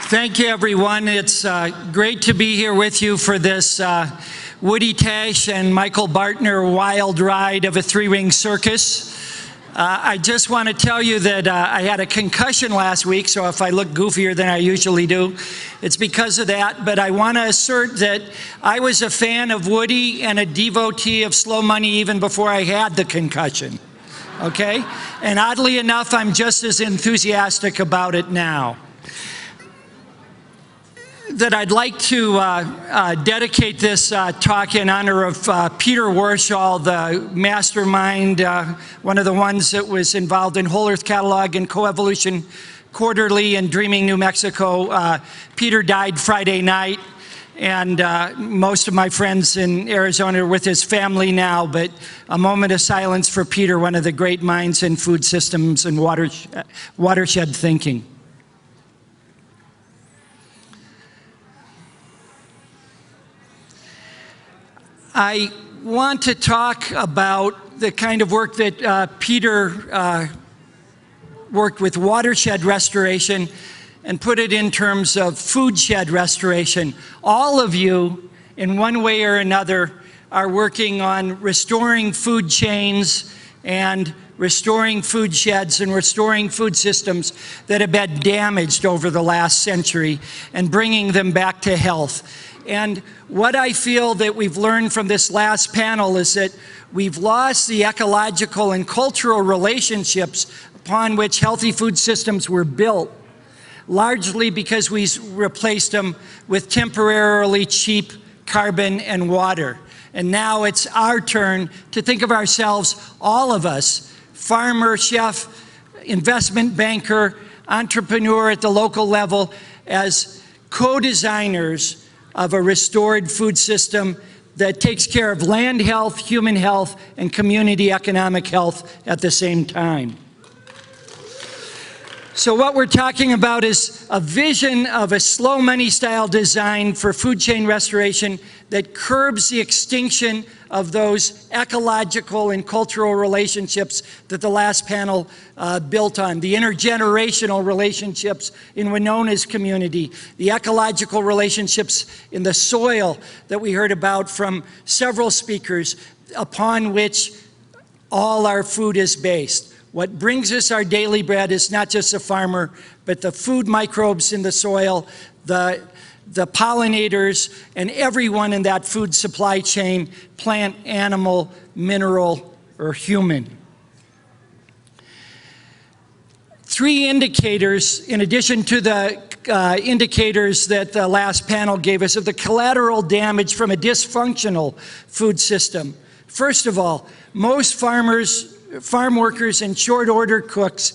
Thank you, everyone. It's great to be here with you for this Woody Tash and Michael Bartner wild ride of a three-ring circus. I just want to tell you that I had a concussion last week, so if I look goofier than I usually do, it's because of that. But I want to assert that I was a fan of Woody and a devotee of slow money even before I had the concussion. Okay? And oddly enough, I'm just as enthusiastic about it now. That I'd like to dedicate this talk in honor of Peter Warshall, the mastermind, one of the ones that was involved in Whole Earth Catalog and Coevolution Quarterly and Dreaming New Mexico. Peter died Friday night, and most of my friends in Arizona are with his family now, but a moment of silence for Peter, one of the great minds in food systems and watershed thinking. I want to talk about the kind of work that Peter worked with watershed restoration and put it in terms of foodshed restoration. All of you, in one way or another, are working on restoring food chains and restoring food sheds and restoring food systems that have been damaged over the last century and bringing them back to health. And what I feel that we've learned from this last panel is that we've lost the ecological and cultural relationships upon which healthy food systems were built, largely because we replaced them with temporarily cheap carbon and water. And now it's our turn to think of ourselves, all of us, farmer, chef, investment banker, entrepreneur at the local level, as co-designers of a restored food system that takes care of land health, human health, and community economic health at the same time. So what we're talking about is a vision of a slow money style design for food chain restoration that curbs the extinction of those ecological and cultural relationships that the last panel built on. The intergenerational relationships in Winona's community, the ecological relationships in the soil that we heard about from several speakers, upon which all our food is based. What brings us our daily bread is not just the farmer, but the food microbes in the soil, the pollinators, and everyone in that food supply chain, plant, animal, mineral, or human. Three indicators, in addition to the indicators that the last panel gave us, of the collateral damage from a dysfunctional food system. First of all, most farm workers and short order cooks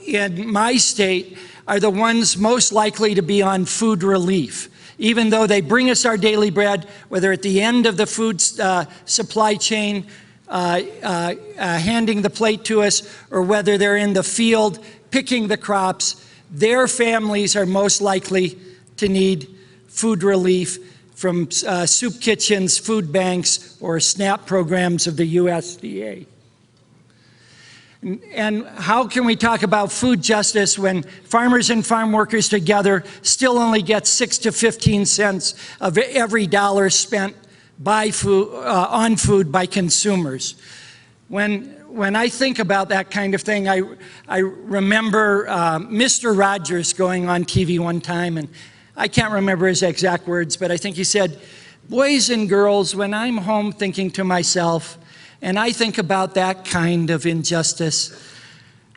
in my state are the ones most likely to be on food relief. Even though they bring us our daily bread, whether at the end of the food supply chain, handing the plate to us, or whether they're in the field picking the crops, their families are most likely to need food relief from soup kitchens, food banks, or SNAP programs of the USDA. And how can we talk about food justice when farmers and farm workers together still only get 6 to 15 cents of every dollar spent by on food by consumers? When I think about that kind of thing, I remember Mr. Rogers going on TV one time, and I can't remember his exact words, but I think he said, "Boys and girls, when I'm home thinking to myself, and I think about that kind of injustice,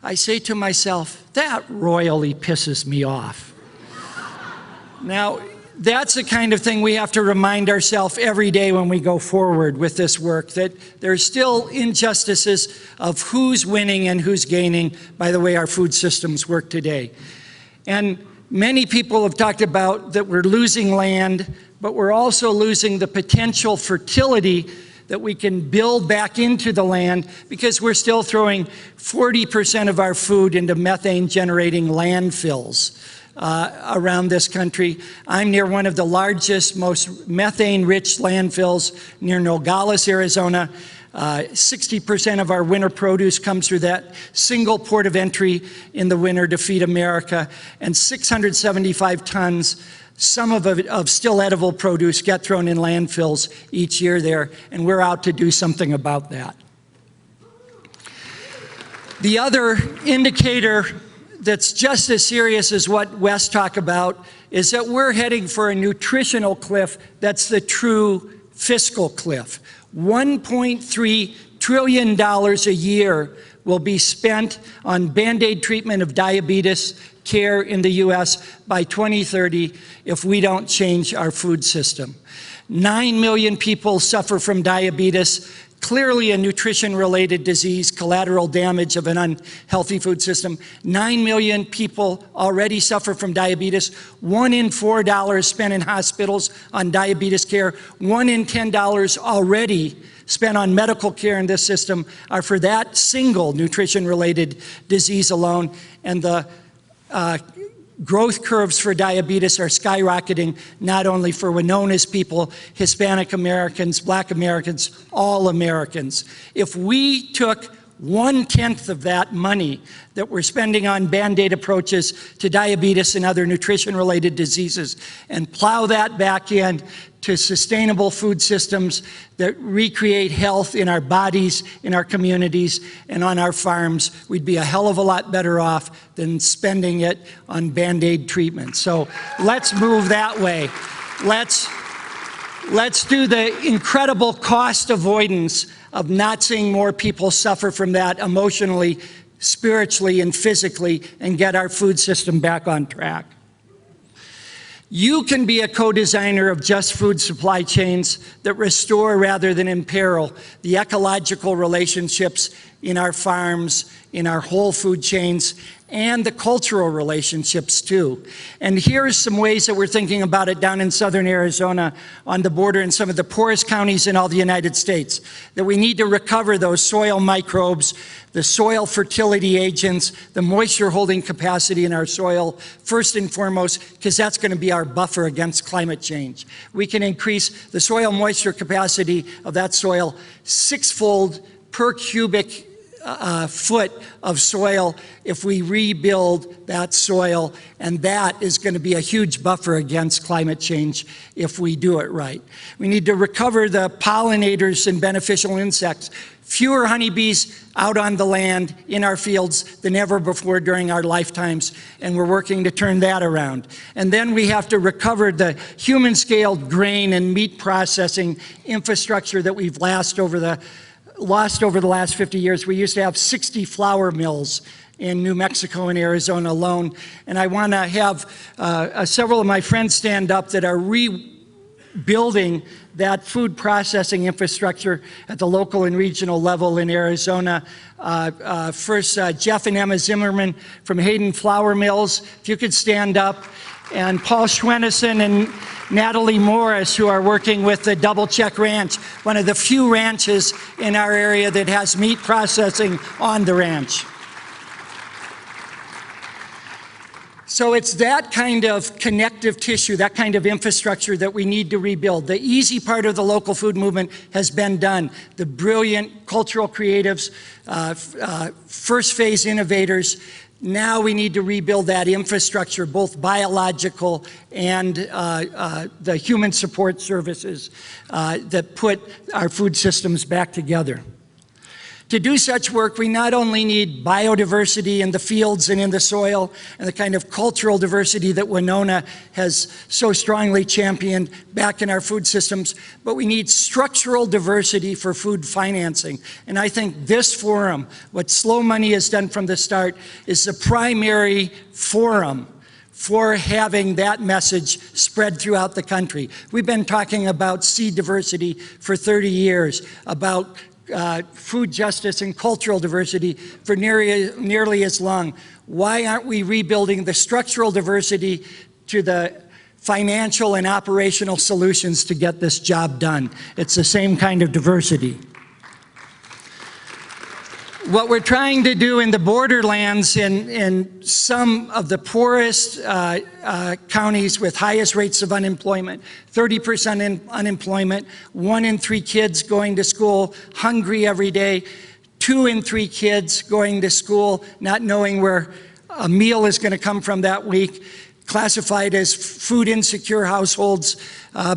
I say to myself, that royally pisses me off." Now, that's the kind of thing we have to remind ourselves every day when we go forward with this work, that there's still injustices of who's winning and who's gaining by the way our food systems work today. And many people have talked about that we're losing land, but we're also losing the potential fertility that we can build back into the land because we're still throwing 40% of our food into methane-generating landfills around this country. I'm near one of the largest, most methane-rich landfills near Nogales, Arizona. 60% of our winter produce comes through that single port of entry in the winter to feed America, and 675 tons, some of it of still edible produce, get thrown in landfills each year there, and we're out to do something about that. The other indicator that's just as serious as what Wes talked about is that we're heading for a nutritional cliff that's the true fiscal cliff. $1.3 trillion a year will be spent on Band-Aid treatment of diabetes care in the US by 2030 if we don't change our food system. 9 million people suffer from diabetes, clearly a nutrition-related disease, collateral damage of an unhealthy food system. 9 million people already suffer from diabetes. 1 in $4 spent in hospitals on diabetes care. 1 in $10 already spent on medical care in this system are for that single nutrition-related disease alone. And the growth curves for diabetes are skyrocketing, not only for Winona's people, Hispanic Americans, Black Americans, all Americans. If we took 1/10 of that money that we're spending on Band-Aid approaches to diabetes and other nutrition-related diseases and plow that back in to sustainable food systems that recreate health in our bodies, in our communities, and on our farms, we'd be a hell of a lot better off than spending it on Band-Aid treatment. So let's move that way. Let's do the incredible cost avoidance of not seeing more people suffer from that emotionally, spiritually, and physically, and get our food system back on track. You can be a co-designer of just food supply chains that restore rather than imperil the ecological relationships in our farms, in our whole food chains, and the cultural relationships too. And here's some ways that we're thinking about it down in southern Arizona on the border in some of the poorest counties in all the United States, that we need to recover those soil microbes, the soil fertility agents, the moisture holding capacity in our soil, first and foremost, because that's going to be our buffer against climate change. We can increase the soil moisture capacity of that soil 6-fold per cubic foot of soil if we rebuild that soil, and that is going to be a huge buffer against climate change if we do it right. We need to recover the pollinators and beneficial insects. Fewer honeybees out on the land in our fields than ever before during our lifetimes, and we're working to turn that around. And then we have to recover the human-scaled grain and meat processing infrastructure that we've lost over the last 50 years. We used to have 60 flour mills in New Mexico and Arizona alone. And I want to have several of my friends stand up that are rebuilding that food processing infrastructure at the local and regional level in Arizona. First, Jeff and Emma Zimmerman from Hayden Flour Mills, if you could stand up, and Paul Schwenneson and Natalie Morris, who are working with the Double Check Ranch, one of the few ranches in our area that has meat processing on the ranch. So it's that kind of connective tissue, that kind of infrastructure that we need to rebuild. The easy part of the local food movement has been done. The brilliant cultural creatives, first phase innovators. Now we need to rebuild that infrastructure, both biological and the human support services that put our food systems back together. To do such work, we not only need biodiversity in the fields and in the soil and the kind of cultural diversity that Winona has so strongly championed back in our food systems, but we need structural diversity for food financing. And I think this forum, what Slow Money has done from the start, is the primary forum for having that message spread throughout the country. We've been talking about seed diversity for 30 years, about food justice and cultural diversity for nearly as long. Why aren't we rebuilding the structural diversity to the financial and operational solutions to get this job done? It's the same kind of diversity. What we're trying to do in the Borderlands, in some of the poorest counties with highest rates of unemployment, 30% unemployment, 1 in 3 kids going to school hungry every day, 2 in 3 kids going to school not knowing where a meal is going to come from that week, classified as food insecure households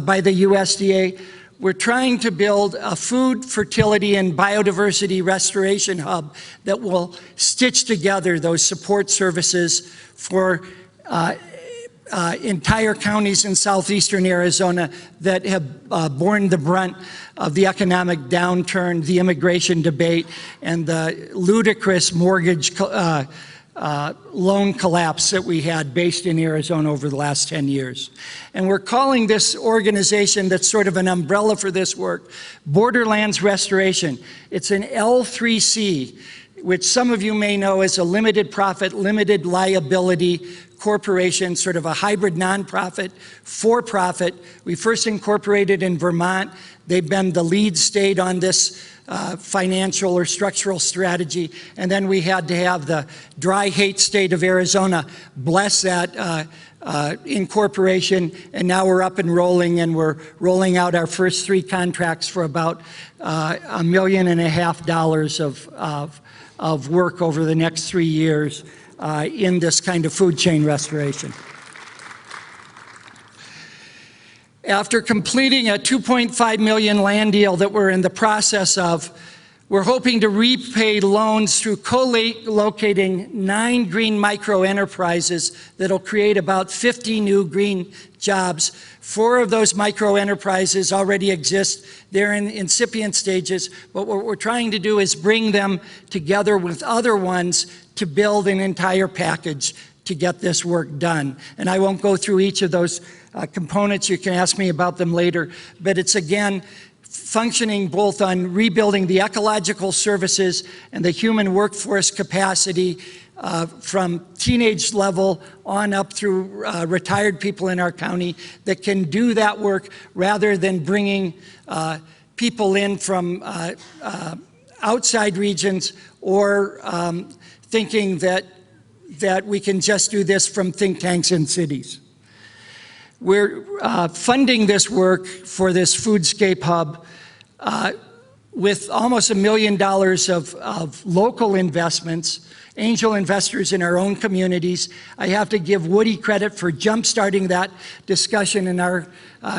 by the USDA. We're trying to build a food, fertility, and biodiversity restoration hub that will stitch together those support services for entire counties in southeastern Arizona that have borne the brunt of the economic downturn, the immigration debate, and the ludicrous mortgage loan collapse that we had based in Arizona over the last 10 years. And we're calling this organization that's sort of an umbrella for this work, Borderlands Restoration. It's an L3C, which some of you may know as a limited profit, limited liability corporation, sort of a hybrid nonprofit, for-profit. We first incorporated in Vermont. They've been the lead state on this financial or structural strategy. And then we had to have the dry hate state of Arizona bless that incorporation. And now we're up and rolling, and we're rolling out our first 3 contracts for about $1.5 million of work over the next 3 years in this kind of food chain restoration. After completing a $2.5 million land deal that we're in the process of, we're hoping to repay loans through co-locating 9 green micro enterprises that'll create about 50 new green jobs. 4 of those micro enterprises already exist. They're in incipient stages, but what we're trying to do is bring them together with other ones to build an entire package to get this work done. And I won't go through each of those components. You can ask me about them later. But it's, again, functioning both on rebuilding the ecological services and the human workforce capacity from teenage level on up through retired people in our county that can do that work rather than bringing people in from outside regions or thinking that we can just do this from think tanks in cities. We're funding this work for this Foodscape Hub with almost $1 million of local investments, angel investors in our own communities. I have to give Woody credit for jump-starting that discussion in our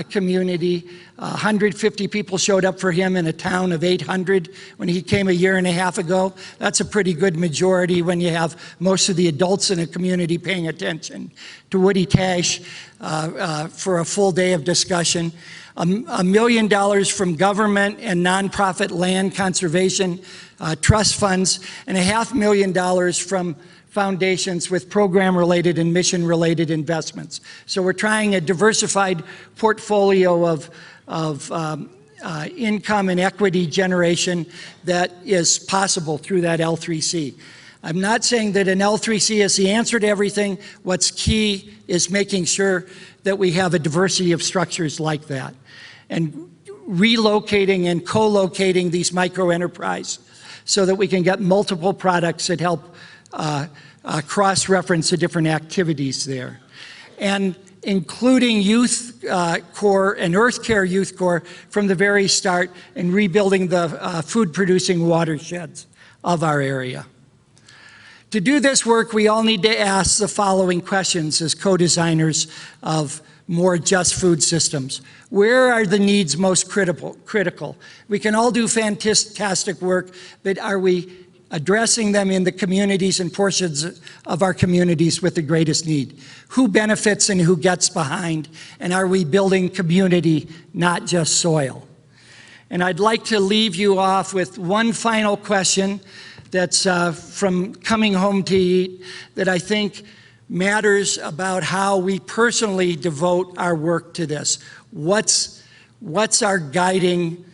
community. 150 people showed up for him in a town of 800 when he came a year and a half ago. That's a pretty good majority when you have most of the adults in a community paying attention to Woody Tash for a full day of discussion. $1 million from government and nonprofit land conservation trust funds, and $500,000 from foundations with program-related and mission-related investments. So we're trying a diversified portfolio of income and equity generation that is possible through that L3C. I'm not saying that an L3C is the answer to everything. What's key is making sure that we have a diversity of structures like that, and relocating and co-locating these micro-enterprises so that we can get multiple products that help cross-reference the different activities there. And including Youth Corps and Earth Care Youth Corps from the very start, and rebuilding the food-producing watersheds of our area. To do this work, we all need to ask the following questions as co-designers of more just food systems. Where are the needs most critical? We can all do fantastic work, but are we addressing them in the communities and portions of our communities with the greatest need? Who benefits and who gets behind? And are we building community, not just soil? And I'd like to leave you off with one final question that's from Coming Home to Eat that I think matters about how we personally devote our work to this. What's our guiding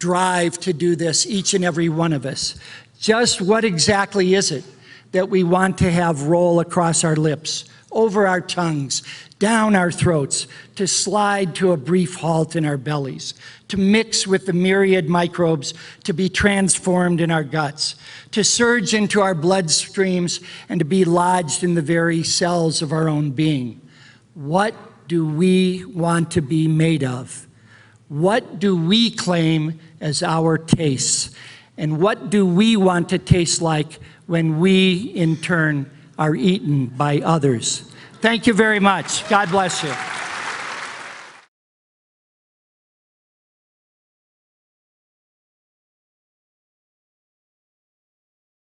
drive to do this, each and every one of us? Just what exactly is it that we want to have roll across our lips over our tongues, down our throats, to slide to a brief halt in our bellies, to mix with the myriad microbes, to be transformed in our guts, to surge into our bloodstreams, and to be lodged in the very cells of our own being. What do we want to be made of? What do we claim as our tastes? And what do we want to taste like when we, in turn, are eaten by others? Thank you very much. God bless you.